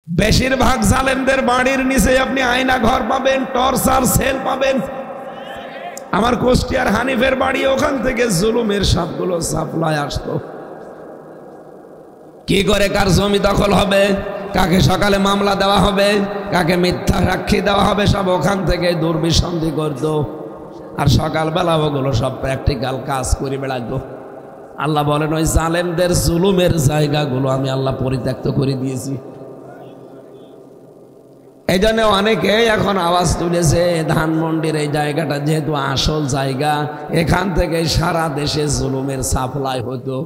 বেশিরভাগ জালেমদের বাড়ির নিচে আপনি আয়না ঘর পাবেন, টর্চার সেল পাবেন। আমার কুষ্টিয়ার হানিফের বাড়ি, ওখান থেকে জুলুমের সবগুলো সাপ্লাই আসতো। কি করে কার জমি দখল হবে, কাকে সকালে মামলা দেওয়া হবে, কাকে মিথ্যা সাক্ষী দেওয়া হবে, সব ওখান থেকে দুর্বিসন্ধি করত। আর সকালবেলা ওগুলো সব প্র্যাকটিক্যাল কাজ করে বেড়াতো। আল্লাহ বলেন ওই জালেমদের জুলুমের জায়গাগুলো আমি আল্লাহ পরিত্যক্ত করে দিয়েছি। এই জন্য অনেকে এখন আওয়াজ তুলেছে ধানমন্ডির এই জায়গাটা যেহেতু আসল জায়গা, এখান থেকে সারা দেশে জুলুমের সাপ্লাই হতো।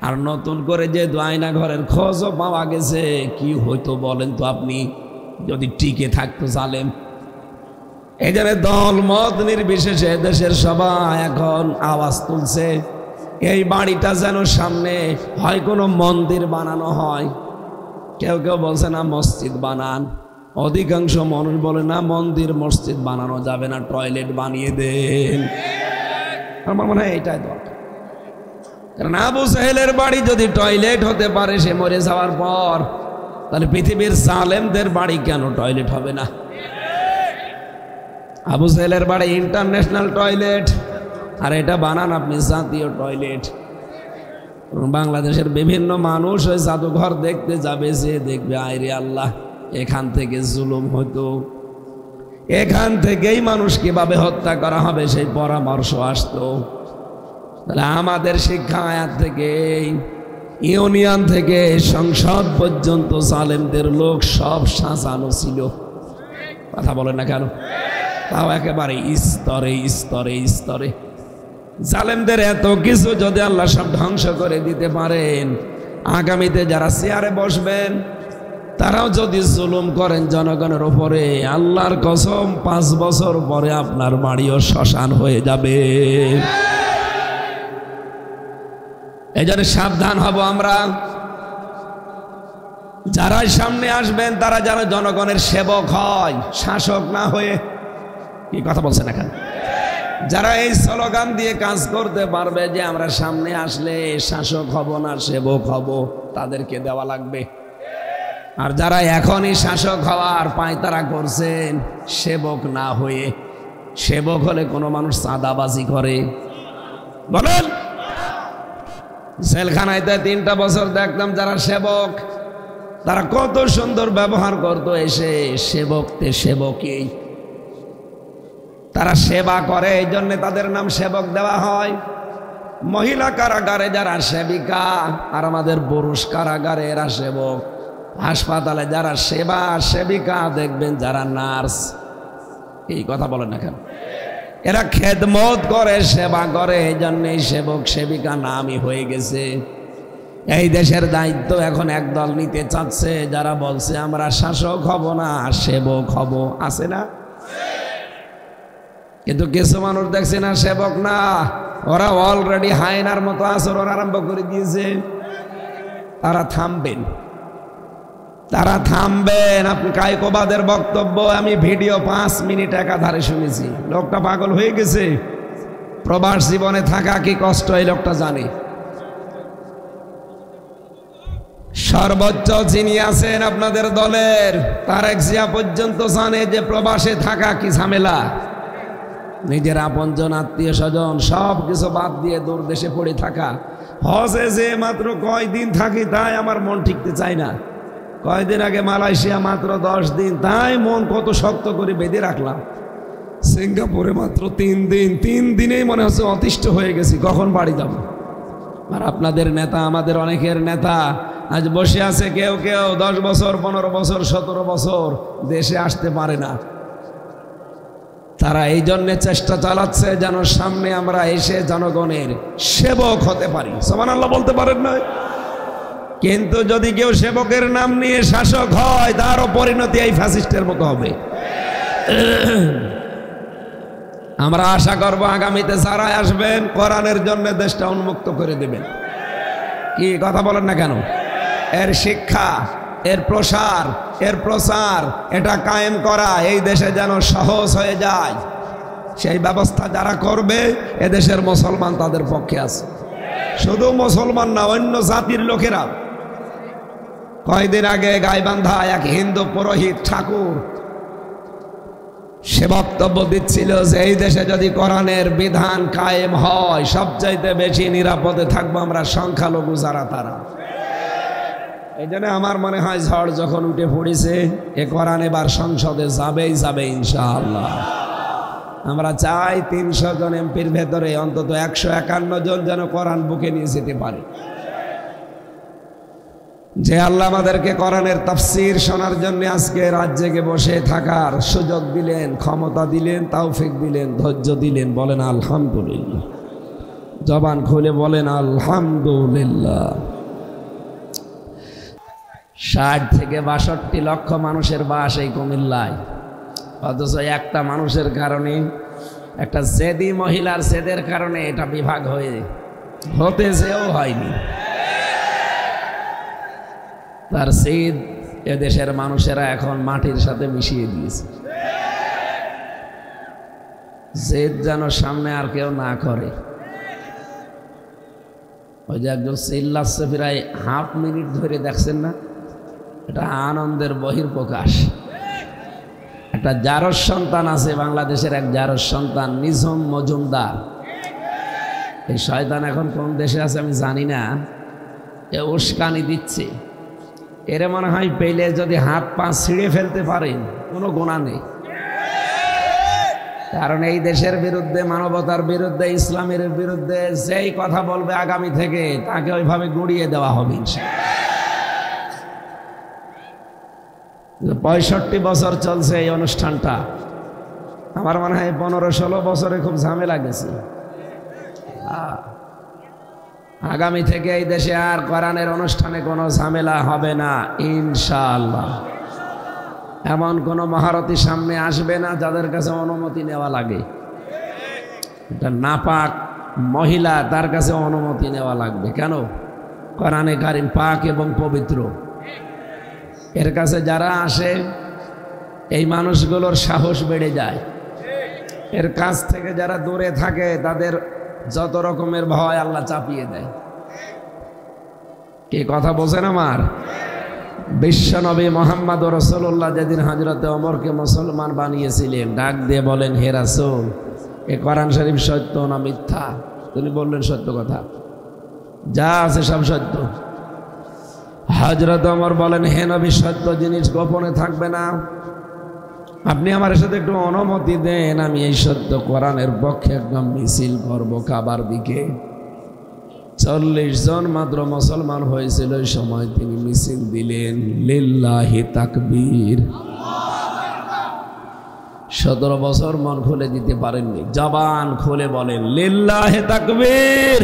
আর নতুন করে যেহেতু আয়না ঘরের খোঁজও পাওয়া গেছে, কি হইতো বলেন তো আপনি যদি টিকে থাকতো জালেম। এই জন্য দল মত নির্বিশেষে দেশের সবাই এখন আওয়াজ তুলছে এই বাড়িটা যেন সামনে হয় কোনো মন্দির বানানো হয়। কেউ কেউ বলছে না মসজিদ বানান, অধিকাংশ মানুষ বলে না মন্দির মসজিদ বানানো যাবে না, টয়লেট বানিয়ে দেন। আমার মনে হয় এইটাই দরকার। কারণ আবু সাহেলের বাড়ি যদি টয়লেট হতে পারে সে মরে যাওয়ার পর, তাহলে পৃথিবীর জালেমদের বাড়ি কেন টয়লেট হবে না? আবু সাহেলের বাড়ি ইন্টারন্যাশনাল টয়লেট, আর এটা বানান আপনি জাতীয় টয়লেট। বাংলাদেশের বিভিন্ন মানুষ ওই জাদুঘর দেখতে যাবে, যে দেখবে আইরে আল্লাহ, এখান থেকে জুলুম হতো, এখান থেকেই মানুষ কিভাবে হত্যা করা হবে সেই পরামর্শ আসতো। তাহলে আমাদের শিক্ষা আয়াত থেকে ইউনিয়ন থেকে সংসদ পর্যন্ত জালেমদের লোক সব সাজানো ছিল। কথা বলেন না কেন? তাও একেবারে স্তরে স্তরে স্তরে। জালেমদের এত কিছু যদি আল্লাহ সব ধ্বংস করে দিতে পারেন, আগামীতে যারা চেয়ারে বসবেন তারাও যদি জুলুম করেন জনগণের উপরে, আল্লাহর কসম 5 বছর পরে আপনার বাড়িও শ্মশান হয়ে যাবে। এই জন্য সাবধান হব আমরা। যারাই সামনে আসবেন তারা যেন জনগণের সেবক হয়, শাসক না হয়ে। কি কথা বলছেন এখানে? যারা এই স্লোগান দিয়ে কাজ করতে পারবে যে আমরা সামনে আসলে শাসক হব না সেবক হব, তাদেরকে দেওয়া লাগবে। আর যারা এখনই শাসক হওয়ার পায়তারা করছেন সেবক না হয়ে, সেবক হলে কোনো মানুষ চাঁদাবাজি করে? বলেন। জেলখানায় 3টা বছর দেখতাম যারা সেবক, তারা কত সুন্দর ব্যবহার করতো। এসে সেবকতে সেবকই, তারা সেবা করে, এই জন্য তাদের নাম সেবক দেওয়া হয়। মহিলা কারাগারে যারা সেবিকা, আর আমাদের পুরুষ কারাগারে এরা সেবক। হাসপাতালে যারা সেবা সেবিকা দেখবেন যারা নার্স, এই কথা বলেন না কেন? এরা খেদমত করে, সেবা করে, এই জন্যই সেবক সেবিকা নামই হয়ে গেছে। এই দেশের দায়িত্ব এখন একদল নিতে চাচ্ছে, যারা বলছে আমরা শাসক হব না সেবক হব। আছে না? কিন্তু কিছু মানুষ দেখছে না সেবক না, ওরা অলরেডি হায়নার মতো আচরণ আরম্ভ করে দিয়েছে। তারা থামবেন, তারা থামবেন। আপনি কায়কোবাদের বক্তব্য আমি ভিডিও 5 মিনিট একাধারে শুনেছি। লোকটা পাগল হয়ে গেছে। প্রবাস জীবনে থাকা কি কষ্ট এই লোকটা জানে। সর্বোচ্চ যিনি আছেন আপনাদের দলের তারেক জিয়া পর্যন্ত জানে যে প্রবাসে থাকা কি ঝামেলা। নিজের আপনজন আত্মীয় স্বজন সব কিছু বাদ দিয়ে দূর দেশে পড়ে থাকা। হজে যে মাত্র কয়দিন থাকি তাই আমার মন ঠিকতে চায় না। কয়দিন আগে মালয়েশিয়া মাত্র 10 দিন, তাই মন কত শক্ত করে বেঁধে রাখলাম। সিঙ্গাপুরে মাত্র 3 দিন, 3 দিনেই মনে হচ্ছে অতিষ্ঠ হয়ে গেছি, কখন বাড়ি যাব। আর আপনাদের নেতা, আমাদের অনেকের নেতা আজ বসে আছে, কেউ কেউ 10 বছর 15 বছর 17 বছর দেশে আসতে পারে না। তারা এই জন্যে চেষ্টা চালাচ্ছে যেন সামনে আমরা এসে জনগণের সেবক হতে পারি। সুবহানাল্লাহ বলতে পারেন না? কিন্তু যদি কেউ সেবকের নাম নিয়ে শাসক হয়, তারও পরিণতি এই ফ্যাসিস্টের মতো হবে। আমরা আশা করব আগামীতে যারা আসবেন কোরআনের জন্য দেশটা উন্মুক্ত করে দেবেন। কি কথা বলেন না কেন? এর শিক্ষা, এর প্রসার, এর প্রচার, এটা কায়েম করা এই দেশে যেন সহজ হয়ে যায়, সেই ব্যবস্থা যারা করবে এদেশের মুসলমান তাদের পক্ষে আছে। শুধু মুসলমান না, অন্য জাতির লোকেরা কয়দিন আগে গাইবান্ধা এক হিন্দু পুরোহিত ঠাকুর সে বক্তব্য দিচ্ছিল যে এই দেশে যদি কোরআনের বিধান কায়েম হয় সবচাইতে বেশি নিরাপদে থাকবো আমরা সংখ্যালঘু যারা তারা। এই জন্য আমার মনে হয় ঝড় যখন উঠে পড়েছে এ কোরআন এবার সংসদে যাবেই যাবে ইনশাআল্লাহ। আমরা চাই ৩০০ জন এমপির ভেতরে অন্তত ১৫১ জন যেন কোরআন বুকে নিয়ে যেতে পারে। যে আল্লাহ আমাদেরকে কোরআনের তাফসীর শোনার জন্য আজকে রাজ্যে বসে থাকার সুযোগ দিলেন, ক্ষমতা দিলেন, তৌফিক দিলেন, ধৈর্য দিলেন, বলেন আলহামদুলিল্লাহ। জবান খুলে বলেন আলহামদুলিল্লাহ। ৬০ থেকে ৬২ লক্ষ মানুষের বাস এই কুমিল্লায়, অথচ একটা মানুষের কারণে, একটা জেদি মহিলার জেদের কারণে এটা বিভাগ হতে যেও হয়নি। তার জেদ এদেশের মানুষেরা এখন মাটির সাথে মিশিয়ে দিয়েছে। জেদ যেন সামনে আর কেউ না করে। ওই যে একজন চিল্লাচ্ছে প্রায় হাফ মিনিট ধরে, দেখছেন না? এটা আনন্দের বহির্প্রকাশ। একটা জারজ সন্তান আছে বাংলাদেশের, এক জারজ সন্তান নিঝুম মজুমদার। এই শয়তান এখন কোন দেশে আছে আমি জানি না, এ উস্কানি দিচ্ছে। এর মনে হয় পেলে যদি হাত পা ছিঁড়ে ফেলতে পারেন কোনো গুনাহ নেই। কারণ এই দেশের বিরুদ্ধে, মানবতার বিরুদ্ধে, ইসলামের বিরুদ্ধে যেই কথা বলবে আগামী থেকে তাকে ওইভাবে গুঁড়িয়ে দেওয়া হবে ইনশাআল্লাহ। ৬৫ বছর চলছে এই অনুষ্ঠানটা। আমার মনে হয় ১৫-১৬ বছরে খুব ঝামেলা গেছে। আগামী থেকে এই দেশে আর কোরআনের অনুষ্ঠানে কোনো ঝামেলা হবে না ইনশাআল্লাহ। এমন কোনো মহারথী সামনে আসবে না যাদের কাছে অনুমতি নেওয়া লাগে। এটা নাপাক মহিলা, তার কাছে অনুমতি নেওয়া লাগবে কেন? কোরআনে কারিম পাক এবং পবিত্র। এর কাছে যারা আসে এই মানুষগুলোর সাহস বেড়ে যায়। এর কাছ থেকে যারা দূরে থাকে তাদের যত রকমের ভয় আল্লাহ চাপিয়ে দেয়। কি কথা বোঝেন আমার? বিশ্বনবী মুহাম্মদ রাসূলুল্লাহ যেদিন হযরতে ওমরকে মুসলমান বানিয়েছিলেন, ডাক দিয়ে বলেন, হে রাসূল, এ কোরআন শরীফ সত্য না মিথ্যা? তিনি বললেন সত্য কথা, যা আছে সব সত্য। হযরত ওমর বলেন, হে নবী, সত্য জিনিস গোপনে থাকবে না। আপনি আমার সাথে একটু অনুমতি দেন, আমি এই সত্য কোরআনের পক্ষে একদম মিছিল করবো কাবার দিকে। ৪০ জন মাত্র মুসলমান হয়েছিল ওই সময়, তিনি মিছিল দিলেন, লিল্লাহি তাকবীর। ১৭ বছর মন খুলে দিতে পারেননি, জবান খুলে বলেন লিল্লাহি তাকবীর।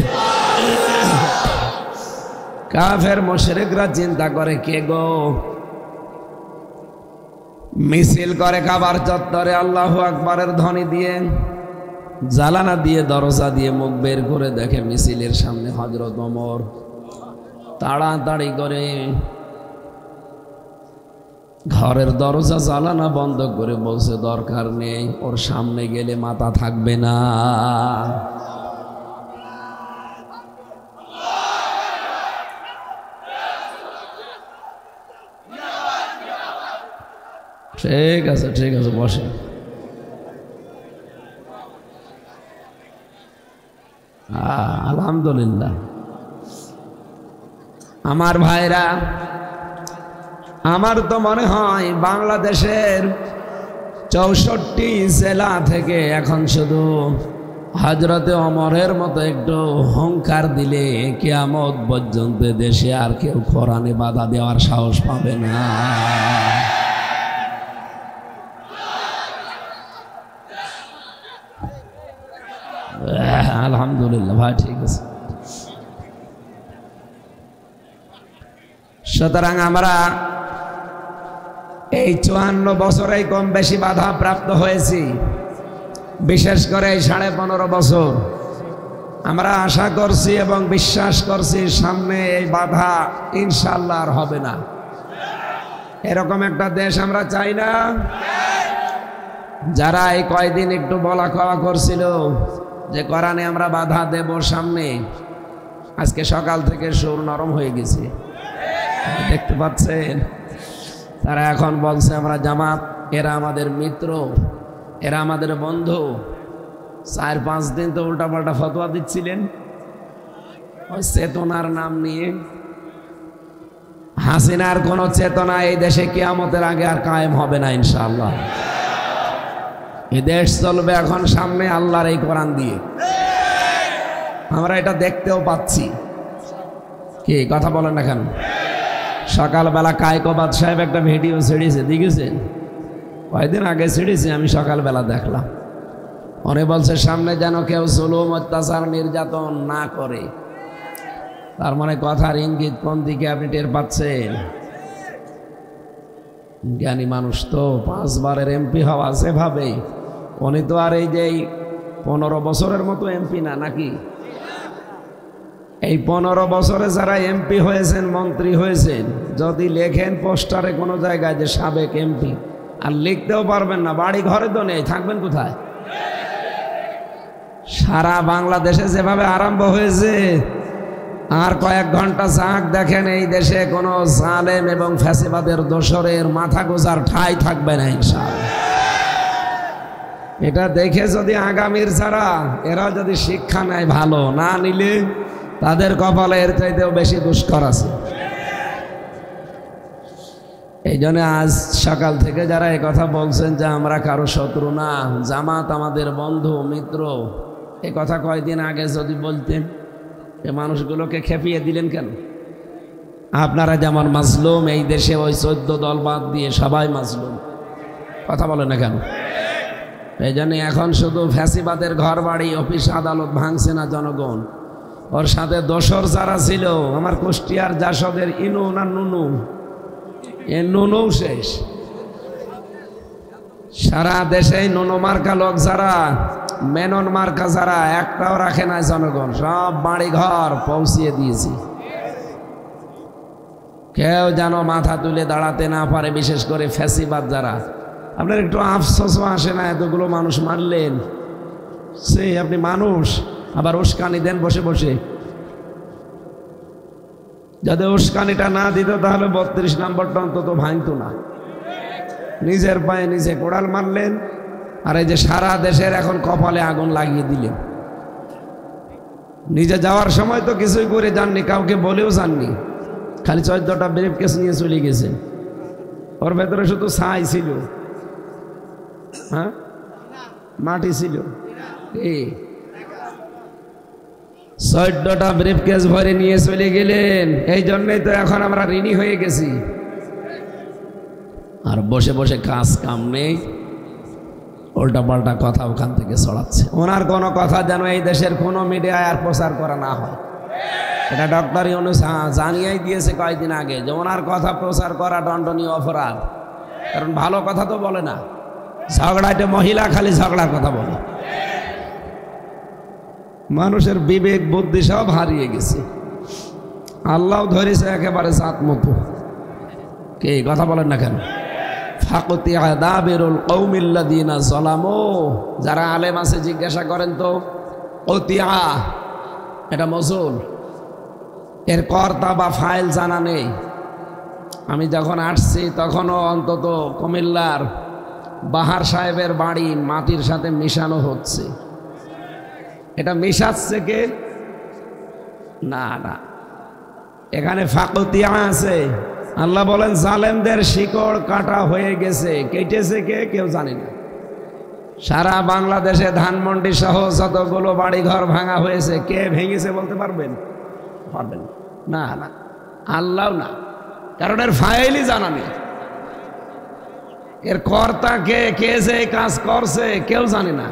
কাফের মুশরিকরা চিন্তা করে, কে গো মিছিল করে কাবার চত্বরে আল্লাহু আকবারের ধ্বনি দিয়ে, জালানা দিয়ে, দরজা দিয়ে মুখ বের করে দেখে মিছিলের সামনে হযরত ওমর। তাড়াতাড়ি করে ঘরের দরজা জালানা বন্ধ করে বলছে, দরকার নেই, ওর সামনে গেলে মাথা থাকবে না। ঠিক আছে, ঠিক আছে, বসে। আলহামদুলিল্লাহ। আমার ভাইরা, আমার তো মনে হয় বাংলাদেশের ৬৪ জেলা থেকে এখন শুধু হযরতে ওমরের মতো একটু হুঙ্কার দিলে কিয়ামত পর্যন্ত দেশে আর কেউ কোরআনে বাধা দেওয়ার সাহস পাবে না। আলহামদুলিল্লাহ ভাই, ঠিক আছে। সুতরাং আমরা এই ৫৪ বছরেই কম বেশি বাধা প্রাপ্ত হয়েছি, বিশেষ করে এই ১৫.৫ বছর। আমরা আশা করছি এবং বিশ্বাস করছি সামনে এই বাধা ইনশাআল্লাহ আর হবে না। এরকম একটা দেশ আমরা চাই না। যারা এই কয়দিন একটু বলা কওয়া করছিল যে কোরআনে আমরা বাধা দেব সামনে, আজকে সকাল থেকে সুর নরম হয়ে গেছে। দেখতে পাচ্ছেন? তারা এখন বলছে আমরা জামাত, এরা আমাদের মিত্র, এরা আমাদের বন্ধু। 4-5 দিন তো উল্টাপাল্টা ফতোয়া দিচ্ছিলেন ওই চেতনার নাম নিয়ে। হাসিনার কোন চেতনা এই দেশে কিয়ামতের আগে আর কায়েম হবে না ইনশাআল্লাহ। এই দেশ চলবে এখন সামনে আল্লাহর এই কোরআন দিয়ে। আমরা এটা দেখতেও পাচ্ছি। কি কথা বলেন না কেন? সকালবেলা কায়কোবাদ সাহেব একটা ভিডিও ছেড়েছে, দেখেছেন? কয়েকদিন আগে ছেড়েছে, আমি সকালবেলা দেখলাম। উনি বলছে সামনে যেন কেউ জুলুম, অত্যাচার, নির্যাতন না করে। তার মানে কথার ইঙ্গিত কোন দিকে আপনি টের পাচ্ছেন? জ্ঞানী মানুষ তো 5 বারের এমপি হওয়া যেভাবে, উনি তো আর এই যে 15 বছরের মতো এমপি না, নাকি? এই 15 বছরে যারা এমপি হয়েছেন, মন্ত্রী হয়েছেন, যদি লেখেন পোস্টারে কোনো জায়গায় যে সাবেক এমপি, আর লিখতেও পারবেন না, বাড়ি ঘরে তো নেই, থাকবেন কোথায়? সারা বাংলাদেশে যেভাবে আরম্ভ হয়েছে, আর কয়েক ঘন্টা চাক দেখেন, এই দেশে কোনো জালেম এবং ফ্যাসিবাদের দোসরের মাথা গোজার ঠাঁই থাকবে না ইনশাআল্লাহ। এটা দেখে যদি আগামীর যারা, এরা যদি শিক্ষা নেয়, ভালো না নিলে তাদের কপালে এর চাইতেও বেশি দুষ্কর আছে। এই জন্য আজ সকাল থেকে যারা এই কথা বলছেন যে আমরা কারো শত্রু না, জামাত আমাদের বন্ধু মিত্র, এই কথা কয়দিন আগে যদি বলতেন, এই মানুষগুলোকে খেপিয়ে দিলেন কেন? আপনারা যেমন মাজলুম, এই দেশে ওই 14 দল বাদ দিয়ে সবাই মাজলুম। কথা বলেন না কেন? এই জন্য এখন শুধু ফ্যাসিবাদের ঘর বাড়ি, অফিস আদালত ভাঙছে না জনগণ, ওর সাথে দোসর যারা ছিল, আমার কুষ্টিয়ার জাসদের ইনু না নুনু, এ নুনু শেষ। সারা দেশে নুনু মার্কা লোক যারা, মেনন মার্কা যারা, একটাও রাখে না জনগণ, সব বাড়ি ঘর পৌঁছিয়ে দিয়েছি। কেউ যেন মাথা তুলে দাঁড়াতে না পারে, বিশেষ করে ফ্যাসিবাদ যারা। আপনার একটু আফসোসও আসে না? এতগুলো মানুষ মারলেন, সে আপনি মানুষ, আবার উস্কানি দেন বসে বসে। যদি উস্কানিটা না দিত তাহলে 32 নম্বরটা অন্তত ভাঙতো না। নিজের পায়ে নিজে কোড়াল মারলেন, আর এই যে সারা দেশের এখন কপালে আগুন লাগিয়ে দিলেন। নিজে যাওয়ার সময় তো কিছুই করে যাননি, কাউকে বলেও যাননি, খালি 14টা ব্রিফকেস নিয়ে চলে গেছেন। ওর ভেতরে শুধু ছাই ছিল, হ্যাঁ, মাটি ছিল। 14টা ব্রিফকেস ভরে নিয়ে চলে গেলেন। এই জন্যই তো এখন আমরা ঋণী হয়ে গেছি। আর বসে বসে কাজ কাম নেই, উল্টা পাল্টা কথা ওখান থেকে ছড়াচ্ছে। ওনার কোনো কথা যেন এই দেশের কোনো মিডিয়ায় আর প্রচার করা না হয়। এটা ডক্টর ইউনূস জানিয়েই দিয়েছে কয়েকদিন আগে যে ওনার কথা প্রচার করা দণ্ডনীয় অপরাধ। কারণ ভালো কথা তো বলে না, ঝগড়াতে মহিলা খালি ঝগড়ার কথা বলে। মানুষের বিবেক বুদ্ধি সব হারিয়ে গেছে। আল্লাহ ধরেছে একেবারে জাত মতো। কে কথা বলেন না কেন? ফাকুতিয়া দাবিরুল কওমিল্লাযিনা যালামু, যারা আলেম আছে জিজ্ঞাসা করেন তো, কতিয়া এটা মজুল, এর কর্তা বা ফাইল জানা নেই। আমি যখন আসছি তখনও অন্তত কুমিল্লার বাহার সাহেবের বাড়ি মাটির সাথে মিশানো হচ্ছে। এটা মিশাচ্ছে কে? না না, এখানে ফাকুতিয়া আছে। আল্লাহ বলেন জালেমদের শিকড় কাটা হয়ে গেছে। কেটেছে কে? কেউ জানে না। সারা বাংলাদেশে ধানমন্ডি সহ যতগুলো বাড়ি ঘর ভাঙা হয়েছে, কে ভেঙেছে বলতে পারবেন? পারবেন না। না, আল্লাহ না, কারণ এর ফাইলই জানা নেই। এর কর্তা কে, কে যে কাজ করছে কেউ জানে না।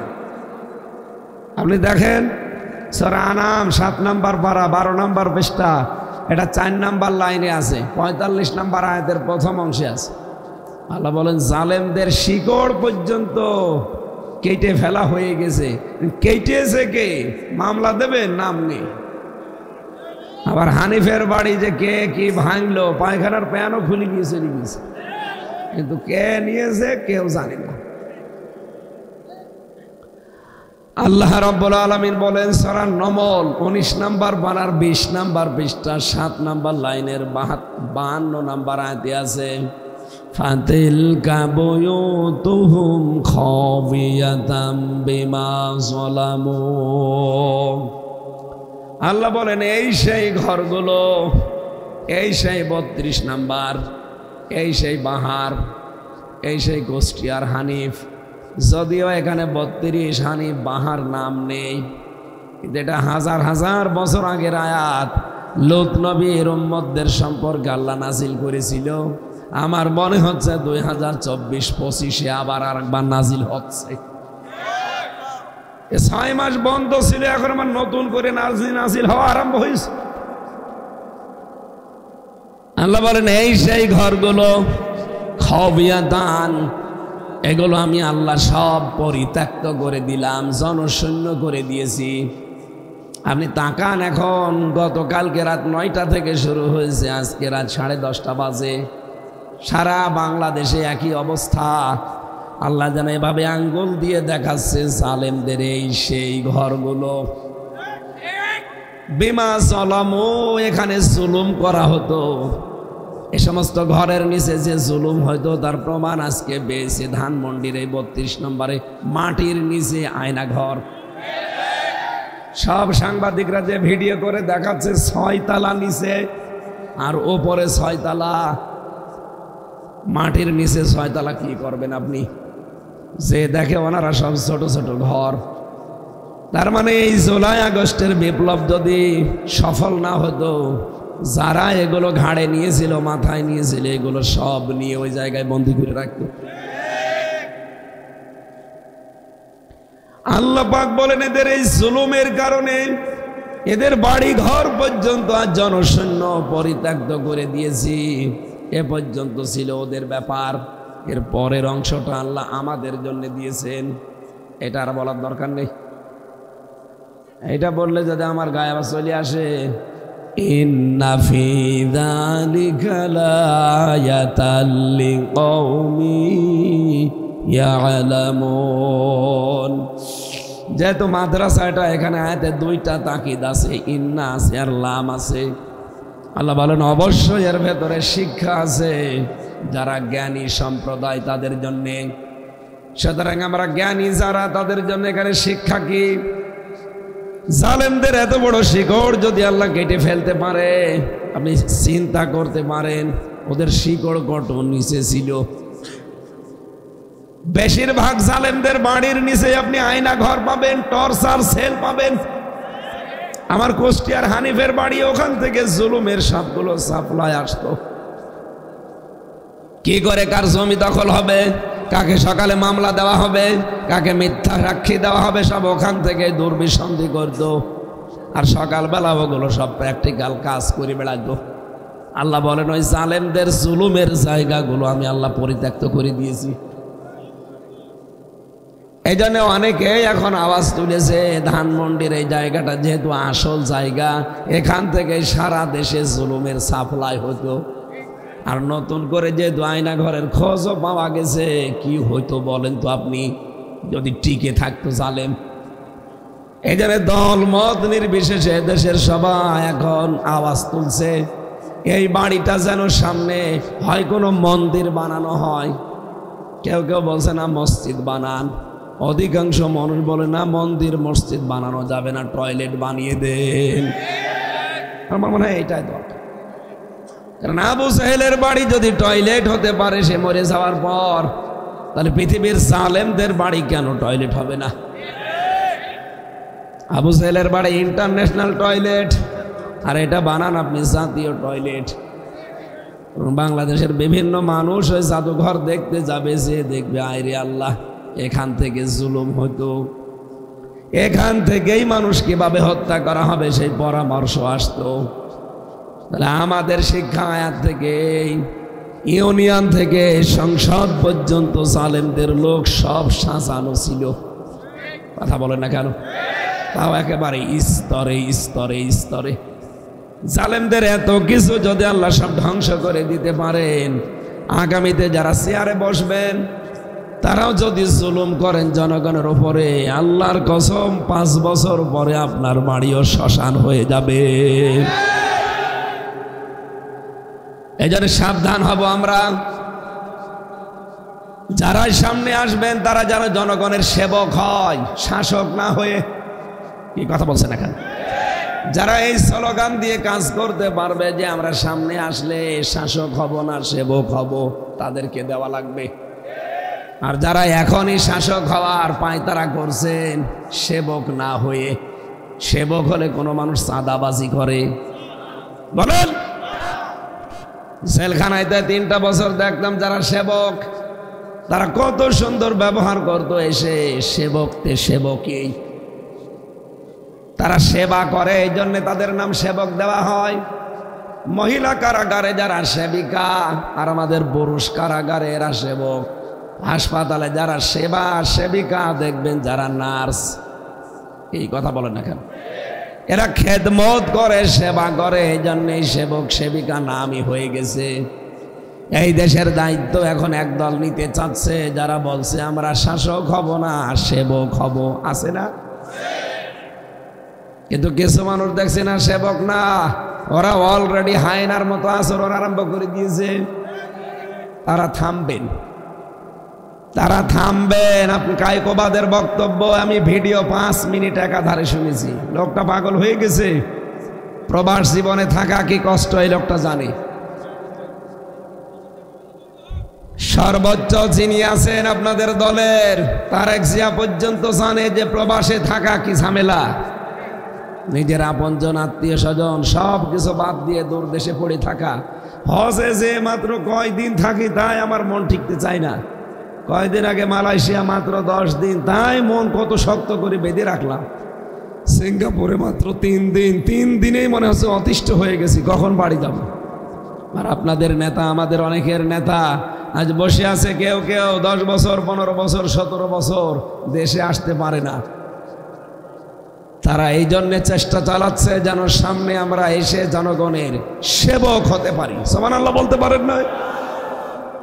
আপনি দেখেন সূরা আনাম 7 নম্বর পারা 12 নম্বর পৃষ্ঠা, এটা 4 নম্বর লাইনে আছে, 45 নম্বর আয়াতের প্রথম অংশে আছে। আল্লাহ বলেন জালেমদের শিকড় পর্যন্ত কেটে ফেলা হয়ে গেছে। কেটেছে কে? মামলা দেবেন, নাম নেই। আবার হানিফের বাড়ি যে কে কি ভাঙলো, পায়খানার প্যানও খুলে গিয়ে চলে গেছে, কিন্তু কে নিয়েছে কেউ জানে না। আল্লাহ রাব্বুল আলামিন বলেন সূরা নমল 19 নাম্বার বানার 20 নাম্বার পৃষ্ঠা 7 নাম্বার লাইনের 52 নাম্বার আয়াতে আছে ফাতিলকা বুয়ুতুহুম খাবিয়াতাম বিমা যালামু। আল্লাহ বলেন এই সেই ঘরগুলো, এই সেই 32 নাম্বার, এই সেই বাহার, এই সেই গোষ্ঠী আর হানিফ। যদিও এখানে 32 হানিফ বাহার নাম নেই, কিন্তু এটা হাজার হাজার বছর আগের আয়াত। লূত নবীর উম্মতদের সম্পর্কে আল্লাহ নাজিল করেছিল। আমার মনে হচ্ছে 2024-25 আবার আরেকবার নাজিল হচ্ছে। 6 মাস বন্ধ ছিল, এখন আমার নতুন করে নাজিল হওয়া আরম্ভ হয়েছে। আল্লাহ বলেন এই সেই ঘরগুলো খাবিয়াতান, এগুলো আমি আল্লাহ সব পরিত্যক্ত করে দিলাম, জনশূন্য করে দিয়েছি। আপনি তাকান, এখন গতকালকে রাত 9টা থেকে শুরু হয়েছে, আজকে রাত 10:30 বাজে। সারা বাংলাদেশে একই অবস্থা। আল্লাহ যেন এভাবে আঙ্গুল দিয়ে দেখাচ্ছে জালেমদের এই সেই ঘরগুলো। বিমা যালামু, এখানে জুলুম করা হতো। এ সমস্ত ঘরের নিচে যে জুলুম হয়তো তার প্রমাণ আজকে পেয়েছে ধানমন্ডির এই 32 নম্বরে মাটির নিচে আয়না ঘর। সব সাংবাদিকরা যে ভিডিও করে দেখাচ্ছে 6 তালা নিচে আর ওপরে 6 তালা, মাটির নিচে 6 তালা। কি করবেন আপনি? যে দেখে ওনারা সব ছোট ছোট ঘর। তার মানে এই জুলাই আগস্টের বিপ্লব যদি সফল না হতো, যারা এগুলো ঘাড়ে নিয়েছিল, মাথায় নিয়েছিল, এগুলো সব নিয়ে ওই জায়গায় বন্দী করে রাখত। আল্লাহ পাক বলেন এদের এই জুলুমের কারণে এদের বাড়ি ঘর পর্যন্ত আজ জনশূন্য পরিত্যক্ত করে দিয়েছি। এ পর্যন্ত ছিল ওদের ব্যাপার। এর পরের অংশটা আল্লাহ আমাদের জন্য দিয়েছেন। এটা আর বলার দরকার নেই। এটা বললে যদি আমার গায়ে আবার চলে আসে, ইন্না ফি যালিকা লায়াতাল লিকাউমিন ইয়ালামুন। যেহেতু মাদ্রাসাটা এখানে আয়াতে 2টা তাকিদ আছে, ইন্না আছে আর লাম আছে। আল্লাহ বলেন অবশ্যই এর ভেতরে শিক্ষা আছে যারা জ্ঞানী সম্প্রদায় তাদের জন্যে। সুতরাং আমরা জ্ঞানী যারা, তাদের জন্য এখানে শিক্ষা কি? জালেমদের এত বড় শিকড় যদি আল্লাহ কেটে ফেলতে পারে, আপনি চিন্তা করতে পারেন ওদের শিকড় কত নিচে ছিল। বেশিরভাগ জালেমদের বাড়ির নিচে আপনি আয়না ঘর পাবেন, টর্চার সেল পাবেন। আমার কুষ্টিয়ার হানিফের বাড়ি, ওখান থেকে জুলুমের সবগুলো সাপ্লাই আসতো। কি করে কার জমি দখল হবে, কাকে সকালে মামলা দেওয়া হবে, কাকে মিথ্যা সাক্ষী দেওয়া হবে, সব ওখান থেকে দুর্বিসন্ধি করত। আর সকালবেলা ওগুলো সব প্র্যাকটিক্যাল কাজ করে বেড়াতো। আল্লাহ বলেন ওই জালেমদের জুলুমের জায়গাগুলো আমি আল্লাহ পরিত্যক্ত করে দিয়েছি। এই জন্য অনেকে এখন আওয়াজ তুলেছে ধানমন্ডির এই জায়গাটা যেহেতু আসল জায়গা, এখান থেকে সারা দেশে জুলুমের সাপ্লাই হতো। আর নতুন করে যেহেতু আয়না ঘরের খোঁজও পাওয়া গেছে, কি হইতো বলেন তো আপনি যদি টিকে থাকতো জালেম। এই জন্য দল মত নির্বিশেষে দেশের সবাই এখন আওয়াজ তুলছে এই বাড়িটা যেন সামনে হয় কোনো মন্দির বানানো হয়। কেউ কেউ বলছে না মসজিদ বানান, অধিকাংশ মানুষ বলে না মন্দির মসজিদ বানানো যাবে না, টয়লেট বানিয়ে দেন। আমার মনে হয় এইটাই দরকার। কারণ আবু সাহেলের বাড়ি যদি টয়লেট হতে পারে সে মরে যাওয়ার পর, তাহলে পৃথিবীর জালেমদের বাড়ি কেন টয়লেট হবে না? আবু সাহেলের বাড়ি ইন্টারন্যাশনাল টয়লেট, আর এটা বানান আপনি জাতীয় টয়লেট। বাংলাদেশের বিভিন্ন মানুষ ওই জাদুঘর দেখতে যাবে, যে দেখবে আইরে আল্লাহ, এখান থেকে জুলুম হতো, এখান থেকেই মানুষ কিভাবে হত্যা করা হবে সেই পরামর্শ আসতো। তাহলে আমাদের শিক্ষা আয়াত থেকে ইউনিয়ন থেকে সংসদ পর্যন্ত জালেমদের লোক সব সাজানো ছিল। কথা বলেন না কেন? তাও একেবারে স্তরে স্তরে স্তরে। জালেমদের এত কিছু যদি আল্লাহ সব ধ্বংস করে দিতে পারেন, আগামীতে যারা চেয়ারে বসবেন তারাও যদি জুলুম করেন জনগণের উপরে, আল্লাহর কসম 5 বছর পরে আপনার বাড়িও শ্মশান হয়ে যাবে। এজন্য সাবধান হব আমরা। যারাই সামনে আসবেন তারা যেন জনগণের সেবক হয়, শাসক না হয়ে। কি কথা বলছেন এখন? যারা এই স্লোগান দিয়ে কাজ করতে পারবে যে আমরা সামনে আসলে শাসক হব না সেবক হব, তাদেরকে দেওয়া লাগবে। আর যারা এখনই শাসক হওয়ার পায়তারা করছেন সেবক না হয়ে, সেবক হলে কোনো মানুষ চাঁদাবাজি করে? বলেন। জেলখানায় 3টা বছর দেখতাম যারা সেবক, তারা কত সুন্দর ব্যবহার করতো। এসে সেবকতে সেবকই, তারা সেবা করে, এই জন্য তাদের নাম সেবক দেওয়া হয়। মহিলা কারাগারে যারা সেবিকা, আর আমাদের পুরুষ কারাগারে এরা সেবক। হাসপাতালে যারা সেবা সেবিকা, দেখবেন যারা নার্স, এই কথা বলেন না কেন? এরা খেদমত করে, সেবা করে, এই জন্যই সেবক সেবিকা নামই হয়ে গেছে। এই দেশের দায়িত্ব এখন একদল নিতে চাচ্ছে, যারা বলছে আমরা শাসক হব না সেবক হব। আছে না? কিন্তু কিছু মানুষ দেখছে না সেবক না, ওরা অলরেডি হায়নার মতো আচরণ আরম্ভ করে দিয়েছে। তারা থামবেন, তারা থামবেন। আপনি কায়কোবাদের বক্তব্য আমি ভিডিও 5 মিনিট একাধারে শুনেছি। লোকটা পাগল হয়ে গেছে। প্রবাস জীবনে থাকা কি কষ্ট এই লোকটা জানে। সর্বোচ্চ যিনি আছেন আপনাদের দলের তারেক জিয়া পর্যন্ত জানে যে প্রবাসে থাকা কি ঝামেলা। নিজের আপনজন আত্মীয় স্বজন সব কিছু বাদ দিয়ে দূর দেশে পড়ে থাকা। হজে যে মাত্র কয়দিন থাকি তাই আমার মন ঠিকতে চায় না। কয়দিন আগে মালয়েশিয়া মাত্র 10 দিন, তাই মন কত শক্ত করে বেঁধে রাখলাম। সিঙ্গাপুরে মাত্র 3 দিন, 3 দিনেই মনে হচ্ছে অতিষ্ঠ হয়ে গেছি, কখন বাড়ি যাব। আর আপনাদের নেতা, আমাদের অনেকের নেতা আজ বসে আছে, কেউ কেউ 10 বছর 15 বছর 17 বছর দেশে আসতে পারে না। তারা এই জন্যে চেষ্টা চালাচ্ছে যেন সামনে আমরা এসে জনগণের সেবক হতে পারি। সুবহানাল্লাহ বলতে পারেন না?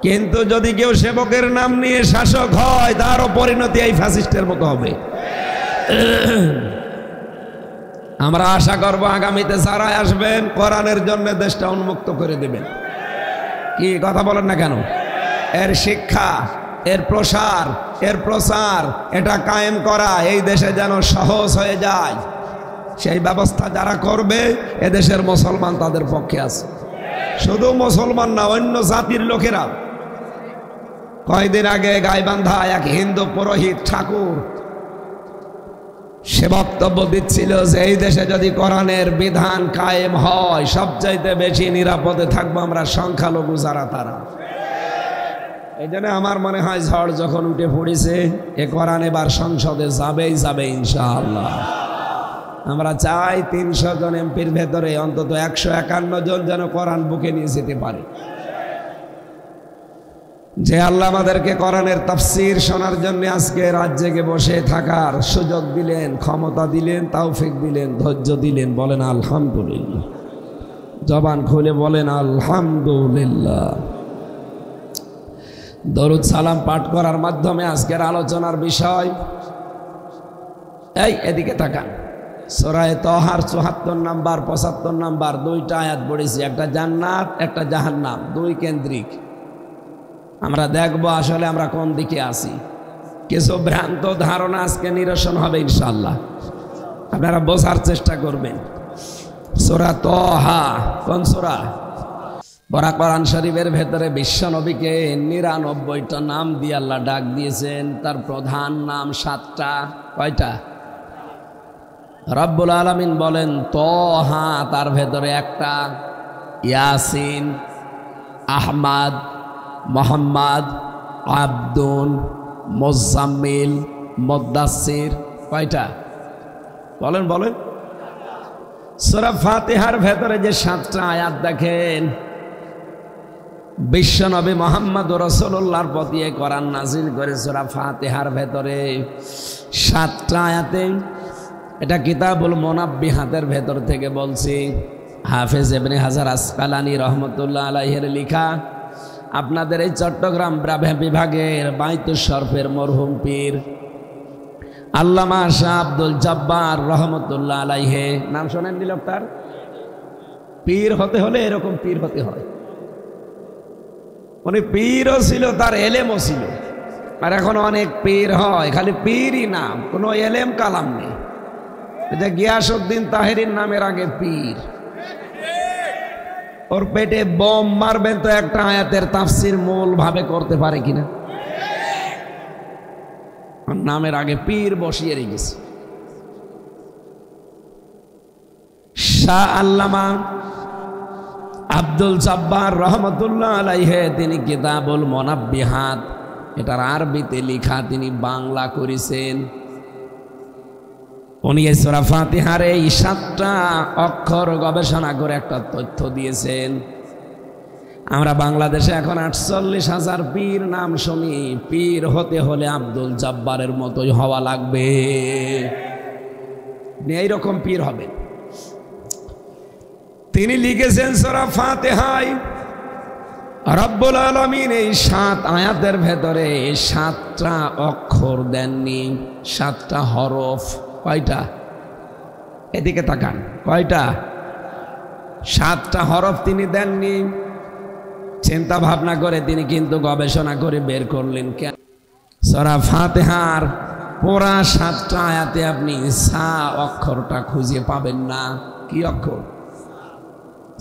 কিন্তু যদি কেউ সেবকের নাম নিয়ে শাসক হয়, তারও পরিণতি এই ফ্যাসিস্টের মতো হবে। আমরা আশা করব আগামীতে যারা আসবেন কোরআনের জন্য দেশটা উন্মুক্ত করে দেবেন। কি কথা বলেন না কেন? এর শিক্ষা, এর প্রসার, এর প্রচার, এটা কায়েম করা এই দেশে যেন সহজ হয়ে যায়, সেই ব্যবস্থা যারা করবে এদেশের মুসলমান তাদের পক্ষে আছে। শুধু মুসলমান না, অন্য জাতির লোকেরা। কয়েকদিন আগে গাইবান্ধা এক হিন্দু পুরোহিত ঠাকুর সে বক্তব্য দিচ্ছিল যে এই দেশে যদি কোরআনের বিধান কায়েম হয়, সবচাইতে বেশি নিরাপদে থাকবো আমরা সংখ্যালঘু যারা তারা। এই জন্য আমার মনে হয় ঝড় যখন উঠে পড়েছে, এ কোরআন এবার সংসদে যাবেই যাবে ইনশাআল্লাহ। আমরা চাই 300 জন এমপির ভেতরে অন্তত 151 জন যেন কোরআন বুকে নিয়ে যেতে পারে। যে আল্লাহ আমাদেরকে কোরআনের তাফসীর শোনার জন্য আজকে রাজ্যে বসে থাকার সুযোগ দিলেন, ক্ষমতা দিলেন, তৌফিক দিলেন, ধৈর্য দিলেন, বলেন আলহামদুলিল্লাহ। জবান খুলে বলেন আলহামদুলিল্লাহ। দরুদ সালাম পাঠ করার মাধ্যমে আজকের আলোচনার বিষয়, এই এদিকে তাকান, সূরা তাহার 74 নাম্বার 75 নাম্বার 2টা আয়াত পড়েছি। একটা জান্নাত, একটা জাহান্নাম, 2 কেন্দ্রিক। আমরা দেখব আসলে আমরা কোন দিকে আছি। কিছু ভ্রান্ত ধারণা আজকে নিরসন হবে ইনশাআল্লাহ। আপনারা বোঝার চেষ্টা করবেন। সূরা তাহা কোন সূরা? বড় কোরআন শরীফের ভেতরে বিশ্ব নবীকে 99টা নাম দিয়ে আল্লাহ ডাক দিয়েছেন। তার প্রধান নাম 7টা। কয়টা? রব্বুল আলামিন বলেন তাহা, তার ভেতরে একটা ইয়াসিন, আহমদ, মোহাম্মদ, আব্দুল, মুজাম্মিল, মুদাসসির। কয়টা? বলেন বলেন। সূরা ফাতিহার ভেতরে যে 7টা আয়াত দেখেন, বিশ্বনবী মুহাম্মদ রাসূলুল্লাহর প্রতি এই কোরআন নাজিল করে সূরা ফাতিহার ভেতরে 7টা আয়াতে। এটা কিতাবুল মুনাব্বিহাতের ভেতর থেকে বলছি, হাফেজ ইবনে হাজার আসকালানী রহমতুল্লাহ আলাইহির লেখা। আপনাদের এই চট্টগ্রাম বিভাগের বাইতুল শরফের মরহুম পীর আল্লামা শাহ আব্দুল জব্বার রহমতুল্লাহ আলাইহে, নাম শোনেন নি লোকটার? পীর হতে হলে এরকম পীর হতে হয়। উনি পীরও ছিল, তার এলেমও ছিল। আর এখন অনেক পীর হয়, খালি পীরই নাম, কোনো এলেম কালাম নেই। এটা গিয়াসউদ্দিন তাহেরির নামের আগে পীর। ওর পেটে বোম মারবেন তো একটা আয়াতের তাফসির মূল ভাবে করতে পারে কিনা? নামের আগে পীর বসিয়ে রেখেছে। শাহ আল্লামা আব্দুল জব্বার রহমতুল্লাহ আলাইহে তিনি কিতাবুল মুনাব্বিহাত, এটার আরবিতে লেখা, তিনি বাংলা করেছেন। উনি এই সূরা ফাতিহার এই 7টা অক্ষর গবেষণা করে একটা তথ্য দিয়েছেন। আমরা বাংলাদেশে এখন 48,000 পীর নাম শুনি, পীর হতে হলে আব্দুল জব্বারের মতোই হওয়া লাগবে, এইরকম পীর হবে। তিনি লিখেছেন সূরা ফাতিহায় রব্বুল আলামিন এই 7 আয়াতের ভেতরে 7টা অক্ষর দেননি, 7টা হরফ। কয়টা? এদিকে তাকান, কয়টা? 7টা হরফ তিনি দেননি। চিন্তা ভাবনা করে তিনি কিন্তু গবেষণা করে বের করলেন। কেন? সূরা ফাতিহার পুরা 7টা আয়াতে আপনি সা অক্ষরটা খুঁজে পাবেন না। কি অক্ষর?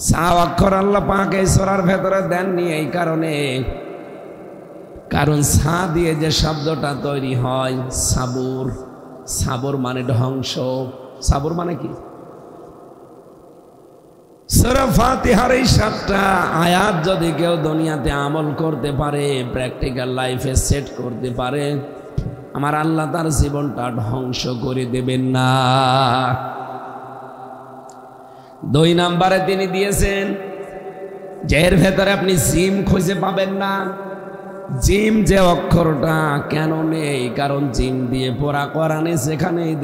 সা অক্ষর আল্লাহ পাক এই সূরার ভেতরে দেননি এই কারণে, কারণ সা দিয়ে যে শব্দটা তৈরি হয় সাবুর, সাবর মানে ধ্বংস। সাবর মানে কি? সূরা ফাতিহার এই 7টা আয়াত যদি কেউ দুনিয়াতে আমল করতে পারে, প্র্যাকটিক্যাল লাইফে সেট করতে পারে, আমার আল্লাহ তার জীবনটা ধ্বংস করে দেবেন না। 2 নম্বরে তিনি দিয়েছেন যে এর ভেতরে আপনি জিম খুঁজে পাবেন না। জিম যে অক্ষরটা কেন নেই? কারণ জিম দিয়ে পড়া কোরআনে সেখানেই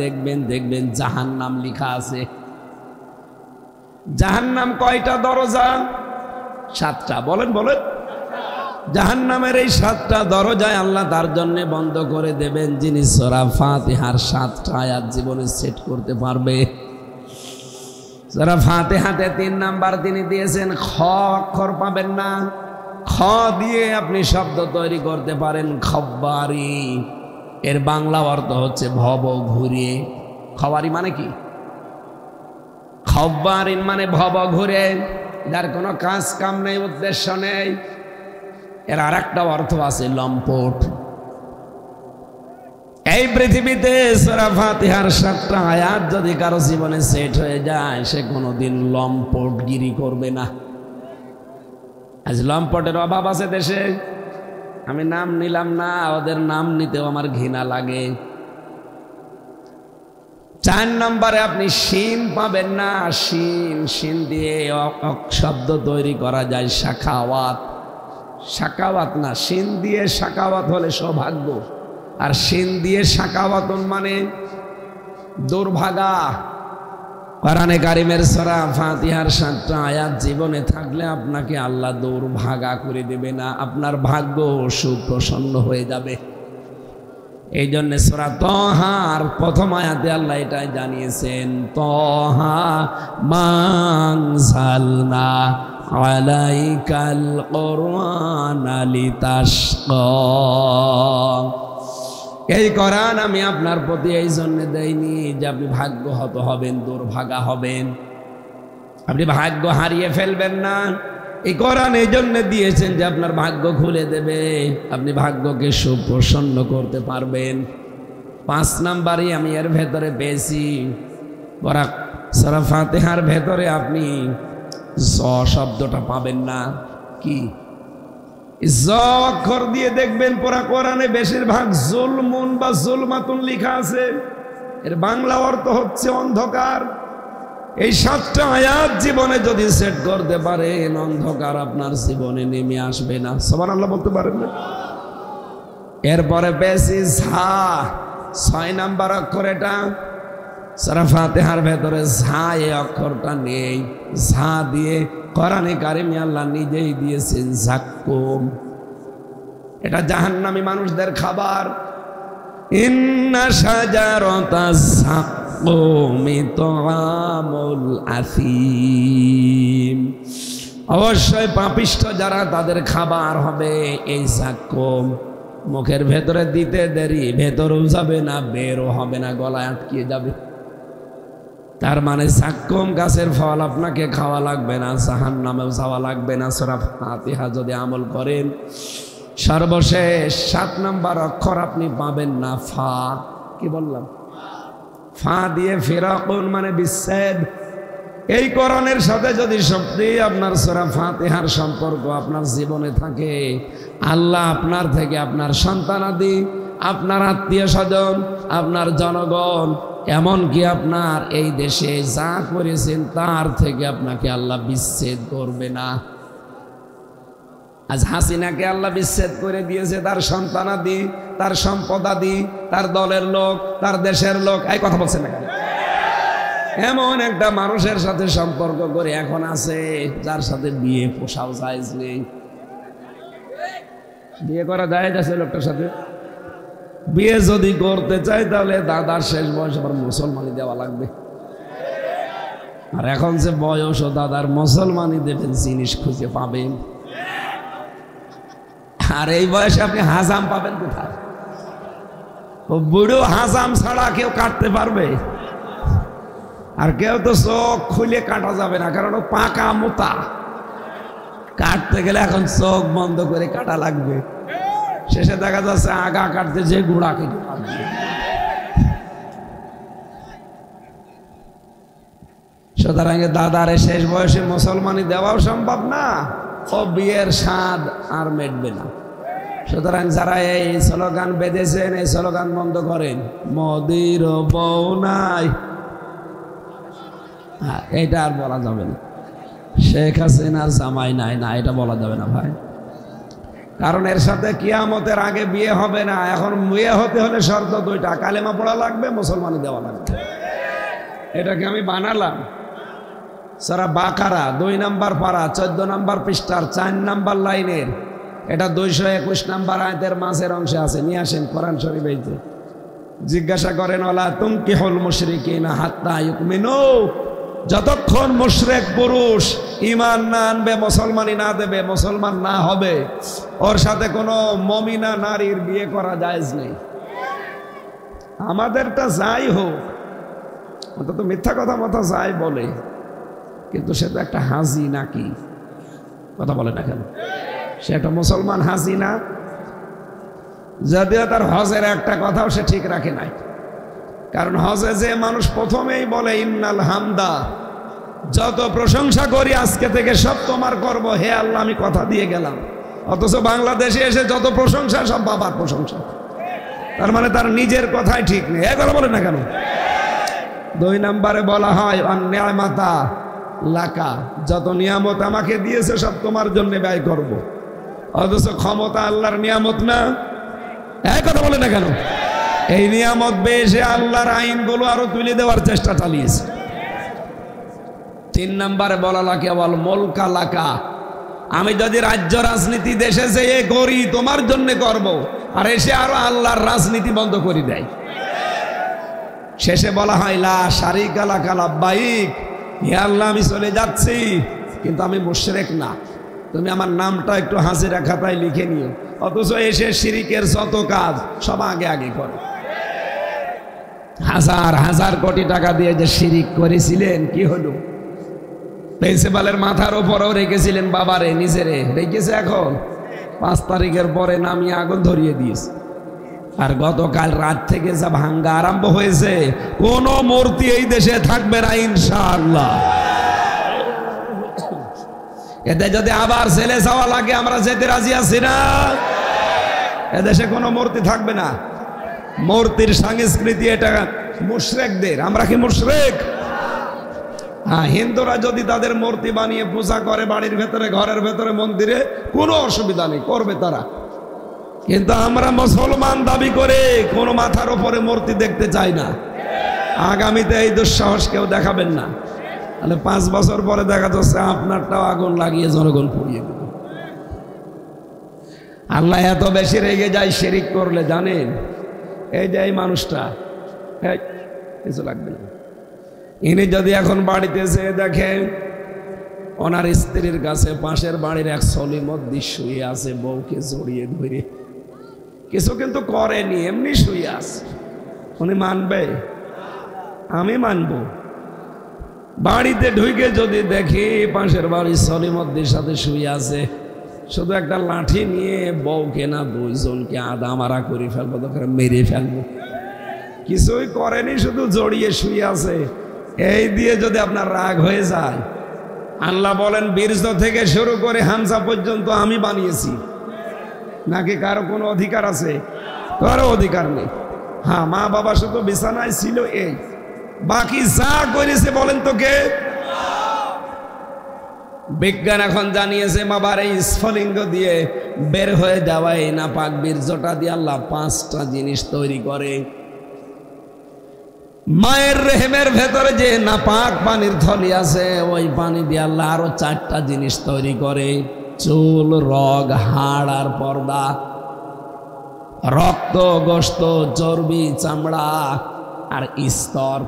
দেখবেন জাহান্নাম লেখা আছে। জাহান্নাম কয়টা দরজা? 7টা। বলেন বলেন। জাহান্নামের এই 7টা দরজায় আল্লাহ তার জন্য বন্ধ করে দেবেন যিনি সূরা ফাতিহার 7টা আয়াত জীবনে সেট করতে পারবে। সূরা ফাতিহাতে 3 নাম্বার তিনি দিয়েছেন খ অক্ষর পাবেন না। খ দিয়ে আপনি শব্দ তৈরি করতে পারেন খব্বারি, এর বাংলা অর্থ হচ্ছে ভব ঘুরিয়ে। খবারি মানে কি? খব্বারিন মানে ভব ঘুরে, যার কোনো কাজ কাম নেই, উদ্দেশ্য নেই। এর আরেকটা অর্থ আছে লম্পট। এই পৃথিবীতে সূরা ফাতিহার 7টা আয়াত যদি কারো জীবনে সেট হয়ে যায়, সে কোনোদিন লম্পটগিরি করবে না। আজ লম্পটের অভাব আছে দেশে। আমি নাম নিলাম না, ওদের নাম নিতেও আমার ঘৃণা লাগে। 4 নম্বরে আপনি শিন পাবেন না। শিন দিয়ে শব্দ তৈরি করা যায় শাখাওয়াত। শাকাওয়াত না, শিন দিয়ে শাকাওয়াত হলে সৌভাগ্য, আর শিন দিয়ে শাকাওয়াতুন মানে দুর্ভাগা। কোরআনে কারিমের সূরা ফাতিহার 7টা আয়াত জীবনে থাকলে আপনাকে আল্লাহ দুর্ভাগা করে দেবে না, আপনার ভাগ্য সুপ্রসন্ন হয়ে যাবে। এই জন্য সূরা তাহার প্রথম আয়াতে আল্লাহ এটাই জানিয়েছেন, তাহা মা আনজালনা আলাইকাল কুরআনা লিতাশকা। এই কোরআন আমি আপনার প্রতি এই জন্য দেইনি যে আপনি ভাগ্যহত হবেন, দুর্ভাগা হবেন, আপনি ভাগ্য হারিয়ে ফেলবেন না। এই কোরআন এই জন্য দিয়েছেন যে আপনার ভাগ্য খুলে দেবে, আপনি ভাগ্যকে সুপ্রসন্ন করতে পারবেন। 5 নাম্বারই আমি এর ভেতরে পেয়েছি, সূরা ফাতিহার ভেতরে আপনি জ শব্দটা পাবেন না। কি? জ অক্ষর দিয়ে দেখবেন পুরা কোরআনে বেশিরভাগ জুলমুন বা জুলমাতুন লেখা আছে, এর বাংলা অর্থ হচ্ছে অন্ধকার। এই 7টা আয়াত জীবনে যদি সেট করতে পারেন, অন্ধকার আপনার জীবনে নেমে আসবে না। সুবহানাল্লাহ বলতে পারেন না? এরপরে পেয়েছি ঝা, 6 নাম্বার অক্ষর। এটা সূরা ফাতিহার ভেতরে ঝা এই অক্ষরটা নেই। ঝা দিয়ে কোরআনে কারিমে আল্লাহ নিজেই দিয়েছেন যাক্কুম। এটা জাহান্নামী মানুষদের খাবার। ইন্না শাজারাতাজ যাক্কুমি তুআমুল আসিম। অবশ্যই পাপিষ্ঠ যারা তাদের খাবার হবে এই যাক্কুম। মুখের ভেতরে দিতে দেরি, ভেতরেও যাবে না, বেরও হবে না, গলায় আটকে যাবে। তার মানে যাক্কুম গাছের ফল আপনাকে খাওয়া লাগবে না, জাহান্নামেও যাওয়া লাগবে না। সূরা ফাতিহা যদি আমল করেন, সর্বশেষ 7 নম্বর অক্ষর আপনি পাবেন না, ফা। কি বললাম? ফা দিয়ে ফিরাকুন মানে বিচ্ছেদ। এই কোরআনের সাথে যদি সত্যি আপনার সূরা ফাতিহার সম্পর্ক আপনার জীবনে থাকে, আল্লাহ আপনার থেকে আপনার সন্তানাদি, আপনার আত্মীয় স্বজন, আপনার জনগণ, এমনকি আপনার এই দেশে যা করেছেন তার থেকে আপনাকে আল্লাহ বিচ্ছেদ করবে না। আজ হাসিনাকে আল্লাহ বিচ্ছেদ করে দিয়েছে, তার সন্তানাদি, তার সম্পদাদি, তার দলের লোক, তার দেশের লোক। এই কথা বলছেন না কেন? এমন একটা মানুষের সাথে সম্পর্ক করে এখন আছে যার সাথে বিয়ে পোষাও জায়েজ নেই। বিয়ে করা জায়েজ আছে লোকটার সাথে? বিয়ে যদি করতে চাই তাহলে দাদার শেষ বয়স আবার মুসলমানি দেওয়া লাগবে। আর এখন যে বয়স ও দাদার মুসলমানি দেবেন জিনিস খুঁজে পাবেন, আর এই বয়সে আপনি হাজাম পাবেন কোথায়? ও বুড়ো হাজাম ছাড়া কেউ কাটতে পারবে? আর কেউ তো চোখ খুলে কাটা যাবে না, কারণ ও পাকা মোটা। কাটতে গেলে এখন চোখ বন্ধ করে কাটা লাগবে। শেষে দেখা যাচ্ছে আগা কাটতে যে গুড়াকে কাটবে। সুতরাং দাদারে শেষ বয়সে মুসলমানি দেওয়াও সম্ভব না, ও বিয়ের স্বাদ আর মেটবে না। সুতরাং যারা এই স্লোগান বেঁধেছেন, এই স্লোগান বন্ধ করেন। মোদির বউ নাই, এটা আর বলা যাবে না। শেখ হাসিনার জামাই নাই, না এটা বলা যাবে না ভাই। কারণ এর সাথে কিয়ামতের আগে বিয়ে হবে না। এখন বিয়ে হতে হলে শর্ত 2টা, কালেমা পড়া লাগবে, মুসলমানি দেওয়া লাগবে। এটাকে আমি বানালাম। সূরা বাকারা 2 নম্বর পারা 14 নম্বর পৃষ্ঠার 4 নম্বর লাইনের, এটা 221 নম্বর আয়াতের মাঝের অংশে আছে। নিয়ে আসেন কোরআন শরীফ। এইতে জিজ্ঞাসা করেন, ওয়ালা তুনকিহুল মুশরিকিনা হাত্তা ইউমিনু। যতক্ষণ মুশরিক পুরুষ ঈমান না আনবে, মুসলমানি না দেবে, মুসলমান না হবে, ওর সাথে কোনো মুমিনা নারীর বিয়ে করা জায়েজ নেই। আমাদেরটা যাই হোক, ওটা তো মিথ্যা কথা মতো যাই বলে, কিন্তু সে তো একটা হাজি নাকি? কথা বলে না কেন? সে একটা মুসলমান হাজি না? যদিও তার হজের একটা কথাও সে ঠিক রাখে নাই। কারণ হজে যে মানুষ প্রথমেই বলে ইন্নাল হামদা, যত প্রশংসা করি আজকে থেকে সব তোমার করব, হে আল্লাহ আমি কথা দিয়ে গেলাম, অথচ বাংলাদেশে এসে যত প্রশংসা সব বাবার প্রশংসা। তার মানে তার নিজের কথাই ঠিক নেই। এ কথা বলে না কেন? 2 নম্বরে বলা হয় অন্যায়মাতা লাকা, যত নিয়ামত আমাকে দিয়েছে সব তোমার জন্য ব্যয় করব, অথচ ক্ষমতা আল্লাহর নিয়ামত না? এই কথা বলে না কেন? এই নিয়ামত বেশে আল্লাহর আইনগুলো আরো তুলে দেওয়ার চেষ্টা চালিয়েছে। 3 নম্বরে বলা লাগে বল মুলকা লাকা, আমি যদি রাজ্য রাজনীতি দেশে যেয়ে করি তোমার জন্য করব, আর এসে আরো আল্লাহর রাজনীতি বন্ধ করে দেয়। শেষে বলা হয় লা শারিকা লাকা লাব্বাইক, হে আল্লাহ আমি চলে যাচ্ছি, কিন্তু আমি মুশরিক না, তুমি আমার নামটা একটু হাজিরা খাতায় লিখে নিও। অথচ এসে শিরিকের যত কাজ সব আগে আগে করে। হাজার হাজার কোটি টাকা দিয়ে যে শিরিক করেছিলেন, কি হলো? প্রিন্সিপালের মাথার উপরেও রেখেছিলেন বাবারে, নিজেরে রেখেছে। এখন 5 তারিখের পরে নামিয়ে আগুন ধরিয়ে দিয়েছে। আর গতকাল রাত থেকে যা ভাঙ্গা আরম্ভ হয়েছে, কোন মূর্তি এই দেশে থাকবে না ইনশাআল্লাহ। এতে যদি আবার ছেলে যাওয়া লাগে আমরা যেতে রাজি আছি না। এদেশে কোনো মূর্তি থাকবে না। মূর্তির সংস্কৃতি এটা মুশরিকদের। আমরা কি মুশরিক? হ্যাঁ, হিন্দুরা যদি তাদের মূর্তি বানিয়ে পূজা করে বাড়ির ভেতরে, ঘরের ভেতরে, মন্দিরে, কোনো অসুবিধা নেই, করবে তারা। কিন্তু আমরা মুসলমান দাবি করে কোনো মাথার উপরে মূর্তি দেখতে চাই না। আগামীতে এই দুঃসাহস কেউ দেখাবেন না, তাহলে 5 বছর পরে দেখা যাচ্ছে আপনারটাও আগুন লাগিয়ে জনগণ পুড়িয়ে দেবে। আল্লাহ এত বেশি রেগে যায় শিরিক করলে, জানেন? এই যে এই মানুষটা, কিছু লাগবে না, ইনি যদি এখন বাড়িতে যেয়ে দেখেন ওনার স্ত্রীর কাছে পাশের বাড়ির এক সলিমদ্দি শুয়ে আছে, বউকে জড়িয়ে ধরে, কিছু কিন্তু করেনি, এমনি শুয়ে আছে, উনি মানবে? আমি মানব? বাড়িতে ঢুকে যদি দেখি পাশের বাড়ির সলিমদ্দির সাথে শুয়ে আছে, শুধু একটা লাঠি নিয়ে বউকে না দুইজনকে আদামারা করে ফেলবো, তখন মেরে ফেলবো। কিছুই করেনি, শুধু জড়িয়ে শুয়ে আছে, এই দিয়ে যদি আপনার রাগ হয়ে যায়, আল্লাহ বলেন বীর্য থেকে শুরু করে হামজা পর্যন্ত আমি বানিয়েছি, নাকি কারো কোনো অধিকার আছে? কারো অধিকার নেই। হ্যাঁ, মা বাবা শুধু বিছানায় ছিল, এই বাকি যা করেছে বলেন তো কে? বিজ্ঞান এখন জানিয়েছে বাবার এই স্ফলিঙ্গ দিয়ে বের হয়ে যাওয়া এই নাপাক বীর্যটা দিয়ে আল্লাহ 5টা জিনিস তৈরি করে। মায়ের রেহেমের ভেতরে যে নাপাক পানির থলি আছে, ওই পানি দিয়ে আল্লাহ আরো 4টা জিনিস তৈরি করে, চুল, রগ, হাড় আর পর্দা, রক্ত, গোশত, চর্বি, চামড়া আর স্তর।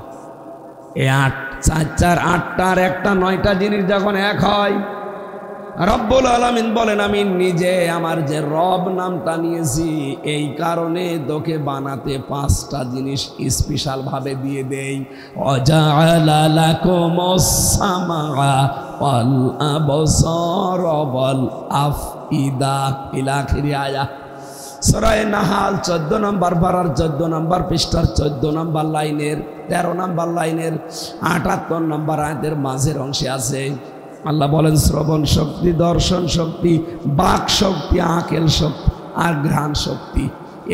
এই 8টার একটা 9টা জিনিস যখন এক হয়, রব্বুল আলামিন বলেন আমি নিজে আমার যে রব নামটা নিয়েছি এই কারণে তোকে বানাতে 5টা জিনিস স্পেশাল ভাবে দিয়ে দেই। ওয়াজাআলা লাকুমুস সামআ ওয়াল আবসারা ওয়াল আফইদা ইলা আখিরি আয়া। সূরা নাহাল 14 নম্বর পারার 14 নম্বর পৃষ্ঠার 14 নম্বর লাইনের 13 নম্বর লাইনের 78 নম্বর আয়াতের মাঝের অংশে আছে। আল্লাহ বলেন শ্রবণ শক্তি, দর্শন শক্তি, বাক শক্তি, আকেল শক্তি আর ঘ্রাণ শক্তি,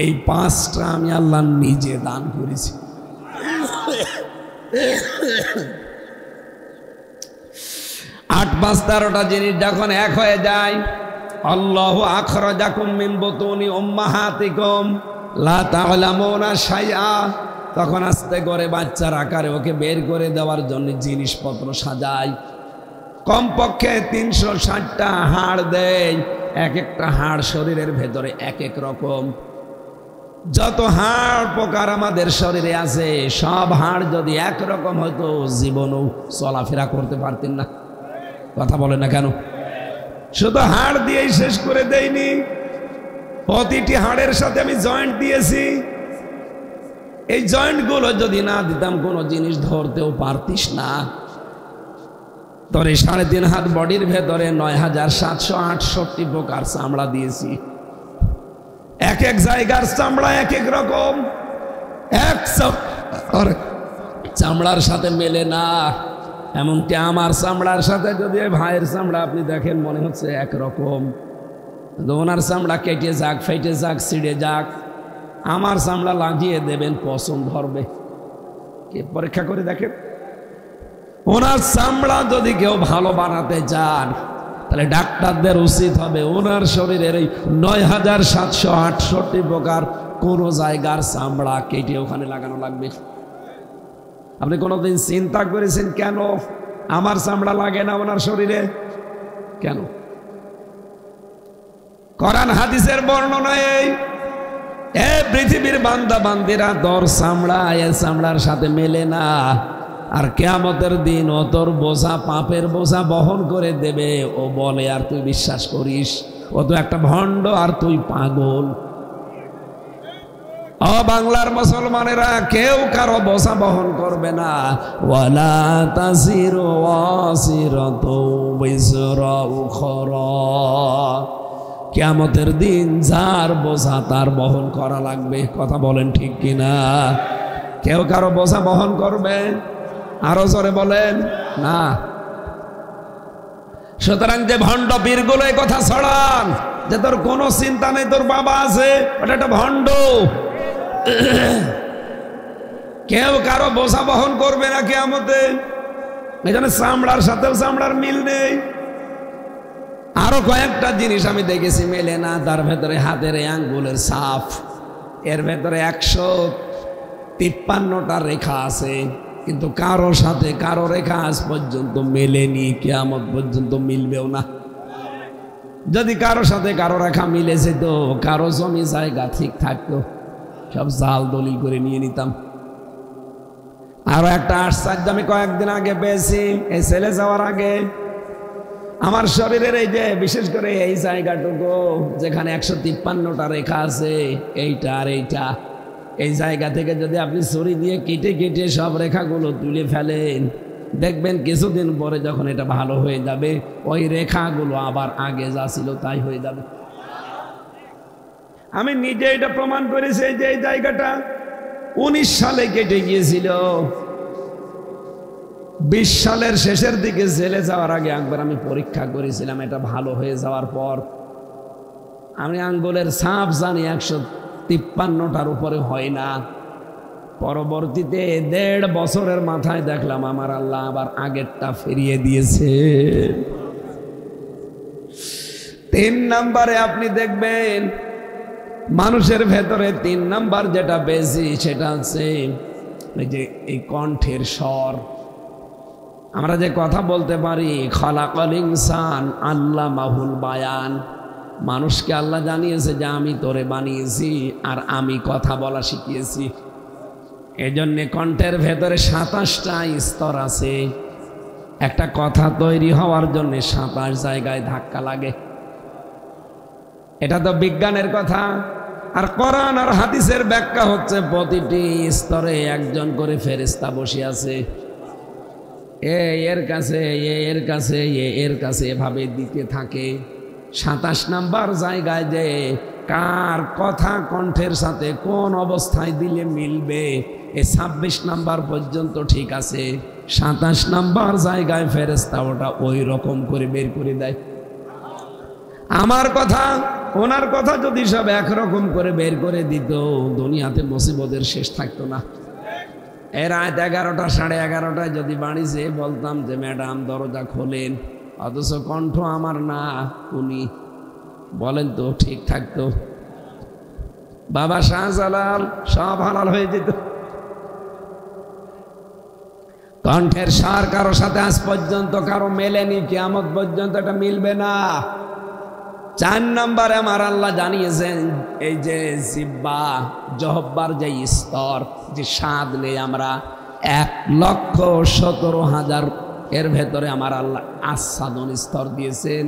এই 5টা আমি আল্লাহ নিজে দান করেছি। 8, 5, 13টা জিনিস যখন এক হয়ে যায়, আল্লাহু আখরাজাকুম মিন বুতুনি উম্মাহাতিকুম লা তা'লামুনা শাইআ, তখন আস্তে করে বাচ্চার আকারে ওকে বের করে দেওয়ার জন্য জিনিসপত্র সাজায়। কমপক্ষে 360টা হাড় দেয়, এক একটা হাড় শরীরের ভেতরে এক এক রকম। যত হাড় প্রকার আমাদের শরীরে আছে, সব হাড় যদি একরকম হতো জীবনও চলাফেরা করতে পারতেন না। কথা বলে না কেন? শুধু হাড় দিয়েই শেষ করে দেয়নি, প্রতিটি হাড়ের সাথে আমি জয়েন্ট দিয়েছি। এই জয়েন্টগুলো যদি না দিতাম কোনো জিনিস ধরতেও পারতিস না। তোর এই 3.5 হাত বডির ভেতরে 9768 প্রকার চামড়া দিয়েছি, এক এক জায়গার চামড়া এক এক রকম, এক চামড়ার সাথে মেলে না। এমনকি আমার চামড়ার সাথে যদি ভাইয়ের চামড়া আপনি দেখেন মনে হচ্ছে একরকম, ওনার চামড়া কেটে যাক, ফেটে যাক, ছিঁড়ে যাক, আমার চামড়া লাগিয়ে দেবেন, পছন্দ ধরবে। কে পরীক্ষা করে দেখেন। ওনার চামড়া যদি কেউ ভালো বানাতে চান, তাহলে ডাক্তারদের উচিত হবে ওনার শরীরের এই 9768 প্রকার কোন জায়গার চামড়া কেটে ওখানে লাগানো লাগবে। আপনি কোনোদিন চিন্তা করেছেন কেন আমার চামড়া লাগে না ওনার শরীরে? কেন? কোরআন হাদিসের বর্ণনা এই, পৃথিবীর বান্দা বান্দিরা তোর চামড়া এর চামড়ার সাথে মেলে না, আর কিয়ামতের দিন ও তোর বোঝা, পাপের বোঝা বহন করে দেবে। ও বলে আর তুই বিশ্বাস করিস? ও তো একটা ভণ্ড আর তুই পাগল। ও বাংলার মুসলমানেরা, কেউ কারো বোঝা বহন করবে না। ওয়ালা তাসিরু ওয়াসিরাতু বিজরা উখরা, কিয়ামতের দিন যার বোঝা তার বহন করা লাগবে। কথা বলেন ঠিক কিনা? কেউ কারো বোঝা বহন করবে? আরো জোরে বলেন না। সুতরাং যে ভণ্ড পীরগুলো এই কথা ছড়ান যে তোর কোনো চিন্তা নেই, তোর বাবা আছে, ওটা একটা ভণ্ড। কেউ কারো বোঝা বহন করবে না কিয়ামতে। এখানে চামড়ার সাথেও চামড়ার মিল নেই। আরো কয়েকটা জিনিস আমি দেখেছি মেলে না, তার ভেতরে হাতের এই আঙ্গুলের ছাপ, এর ভেতরে 53টা রেখা আছে, কিন্তু কারো সাথে কারো রেখা আজ পর্যন্ত মেলেনি, কিয়ামত পর্যন্ত মিলবেও না। যদি কারো সাথে কারো রেখা মিলেছে তো কারো জমি জায়গা ঠিক থাকতো, সব জাল দলিল করে নিয়ে নিতাম। আরো একটা আশ্চর্য আমি কয়েকদিন আগে পেয়েছি, এই ছেলে যাওয়ার আগে। আমার শরীরের এই যে বিশেষ করে এই জায়গাটুকু যেখানে 153টা রেখা আছে, এইটা আর এইটা, এই জায়গা থেকে যদি আপনি ছুরি দিয়ে কেটে কেটে সব রেখাগুলো তুলে ফেলেন, দেখবেন কিছুদিন পরে যখন এটা ভালো হয়ে যাবে, ওই রেখাগুলো আবার আগে যা ছিল তাই হয়ে যাবে। আমি নিজে এটা প্রমাণ করেছি যে এই জায়গাটা 19 সালে কেটে গিয়েছিল। 20 সালের শেষের দিকে জেলে যাওয়ার আগে একবার আমি পরীক্ষা করেছিলাম, এটা ভালো হয়ে যাওয়ার পর আমি আঙ্গুলের ছাপ জানি 153টার উপরে হয় না। পরবর্তীতে 1.5 বছরের মাথায় দেখলাম আমার আল্লাহ আবার আগেরটা ফিরিয়ে দিয়েছে। 3 নম্বরে আপনি দেখবেন মানুষের ভেতরে 3 নাম্বার যেটা বেশি সেটা হচ্ছে এই যে এই কণ্ঠের স্বর। আমরা যে কথা বলতে পারি, খলাকাল ইনসান আল্লামাহুল বায়ান, মানুষকে আল্লাহ জানিয়েছে যে আমি তোরে বানিয়েছি আর আমি কথা বলা শিখিয়েছি। এজন্য কণ্ঠের ভেতরে 27টা স্তর আছে। একটা কথা তৈরি হওয়ার জন্য 27 জায়গায় ধাক্কা লাগে। এটা তো বিজ্ঞানের কথা। আর কোরআন আর হাদিসের ব্যাখ্যা হচ্ছে প্রতিটি স্তরে একজন করে ফেরেশতা বসে আছে। এর কাছে এর কাছে এর কাছে এভাবে দিতে থাকে। 27 নাম্বার জায়গায় যে কার কথা কণ্ঠের সাথে কোন অবস্থায় দিলে মিলবে, 26 নাম্বার পর্যন্ত ঠিক আছে। 27 নাম্বার জায়গায় ফেরেশতা ওটা ওই রকম করে বের করে দেয়। আমার কথা ওনার কথা যদি সব একরকম করে বের করে দিত, দুনিয়াতে মুসিবতের শেষ থাকতো না। এর রাত 11টা 11:30টায় যদি বাড়ি যেয়ে বলতাম যে ম্যাডাম দরজা খোলেন, অথচ কণ্ঠ আমার না উনি, বলেন তো ঠিক থাকতো? বাবা শাহজালাল সব হালাল হয়ে যেত। কণ্ঠের সার কারো সাথে আজ পর্যন্ত কারো মেলেনি, কিয়ামত পর্যন্ত এটা মিলবে না। 4 নম্বরে আমার আল্লাহ জানিয়েছেন এই যে জিহ্বা জহব্বার যে স্তর, যে স্বাদ নেই আমরা 1,17,000 এর ভেতরে আমার আল্লাহ আস্বাদন স্তর দিয়েছেন।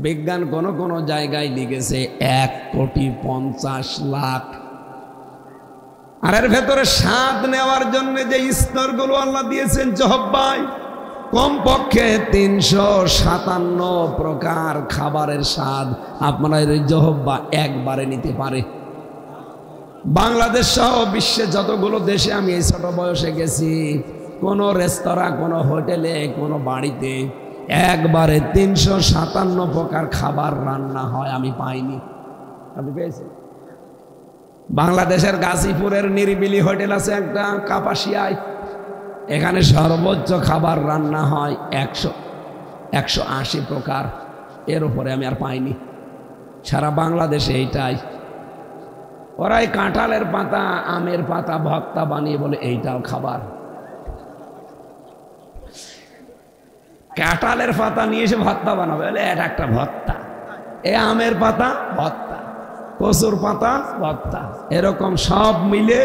বিজ্ঞান কোন কোন জায়গায় লিখেছে 1,50,00,000। আর এর ভেতরে স্বাদ নেওয়ার জন্য যে স্তরগুলো আল্লাহ দিয়েছেন জহব্বায়, কমপক্ষে 357 প্রকার খাবারের স্বাদ আপনারা এই জহব্বা একবারে নিতে পারে। বাংলাদেশ সহ বিশ্বে যতগুলো দেশে আমি এই ছোট বয়সে গেছি, কোন রেস্তোরাঁ, কোন হোটেলে, কোন বাড়িতে একবারে 357 প্রকার খাবার রান্না হয় আমি পাইনি। আপনি পেয়েছেন? বাংলাদেশের গাজীপুরের নিরিবিলি হোটেল আছে একটা কাপাসিয়ায়, এখানে সর্বোচ্চ খাবার রান্না হয় 180 প্রকার, এর উপরে আমি আর পাইনি সারা বাংলাদেশে। এইটাই ওরাই কাঁঠালের পাতা, আমের পাতা ভর্তা বানিয়ে বলে এইটাও খাবার। কাঁঠালের পাতা নিয়ে এসে ভর্তা বানাবে, বলে এটা একটা ভর্তা। এ আমের পাতা ভর্তা, কচুর পাতা ভর্তা, এরকম সব মিলে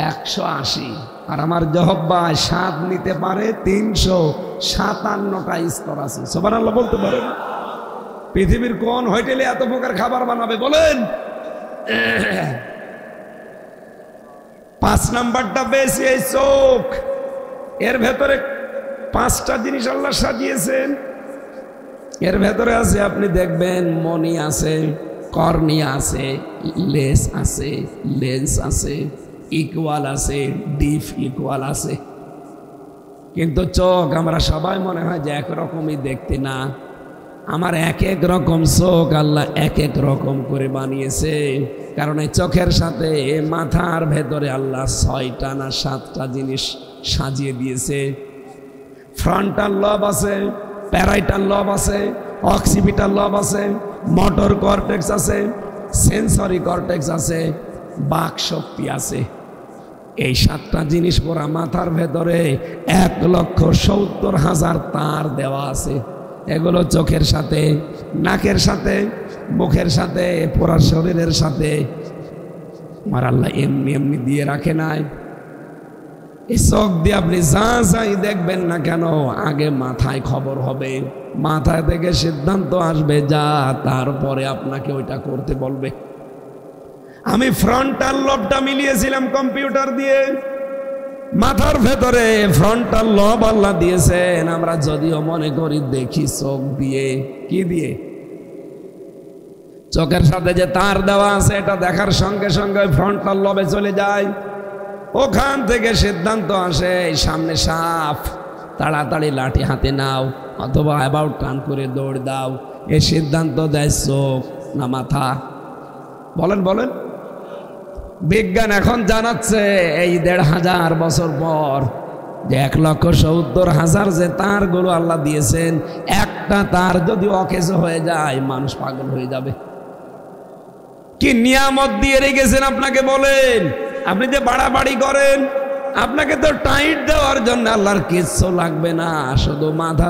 180। আর আমার জহব্বায় স্বাদ নিতে পারে 357টা স্তর আছে। সুবহানাল্লাহ বলতে পারেন? পৃথিবীর কোন হোটেলে এত প্রকার খাবার বানাবে বলেন? 5 নাম্বারটা বেশি এই চোখ। এর ভেতরে 5টা জিনিস আল্লাহ সাজিয়েছেন। এর ভেতরে আছে, আপনি দেখবেন মনি আছে, কর্নিয়া আছে, লেন্স আছে, লেন্স আছে, ইকুয়াল আছে, ডিপ ইকুয়াল আছে। কিন্তু চোখ আমরা সবাই মনে হয় যে একরকমই দেখতে, না। আমার এক এক রকম চোখ আল্লাহ এক এক রকম করে বানিয়েছে। কারণ এই চোখের সাথে মাথার ভেতরে আল্লাহ 6টা না 7টা জিনিস সাজিয়ে দিয়েছে। ফ্রন্টাল লব আছে, প্যারাইটাল লব আছে, অক্সিপিটাল লব আছে, মোটর কর্টেক্স আছে, সেন্সরি কর্টেক্স আছে, বাক শক্তি আছে। এই 7টা জিনিস পরা মাথার ভেতরে 1,70,000 তার দেওয়া আছে। এগুলো চোখের সাথে, নাকের সাথে, মুখের সাথে, পুরা শরীরের সাথে আমার আল্লাহ এমনি এমনি দিয়ে রাখে নাই। এই চোখ দিয়ে আপনি যা যাই দেখবেন না কেন, আগে মাথায় খবর হবে, মাথায় থেকে সিদ্ধান্ত আসবে যা, তারপরে আপনাকে ওইটা করতে বলবে। আমি ফ্রন্টাল লবটা মিলিয়েছিলাম কম্পিউটার দিয়ে, মাথার ভেতরে ফ্রন্টাল লব আল্লাহ দিয়েছেন। আমরা যদিও মনে করি দেখি চোখ দিয়ে, কি দিয়ে? চোখের সাথে যে তার দেওয়া আছে এটা দেখার সঙ্গে সঙ্গে ফ্রন্টাল লবে চলে যায়, ওখান থেকে সিদ্ধান্ত আসে সামনে সাপ, তাড়াতাড়ি লাঠি হাতে নাও অথবা অ্যাবাউট টার্ন করে দৌড় দাও। এই সিদ্ধান্ত দেয় চোখ না মাথা? বলেন বলেন। বিজ্ঞান এখন জানাচ্ছে এই 1,500 বছর পর যে 1,70,000 যে তারগুলো আল্লাহ দিয়েছেন, একটা তার যদি অকেজ হয়ে যায় মানুষ পাগল হয়ে যাবে। কি নিয়ামত দিয়ে রেখেছেন আপনাকে বলেন। আপনি যে বাড়াবাড়ি করেন, আপনাকে তো টাইট দেওয়ার জন্য আল্লাহর কিচ্ছু লাগবে না, শুধু মাথার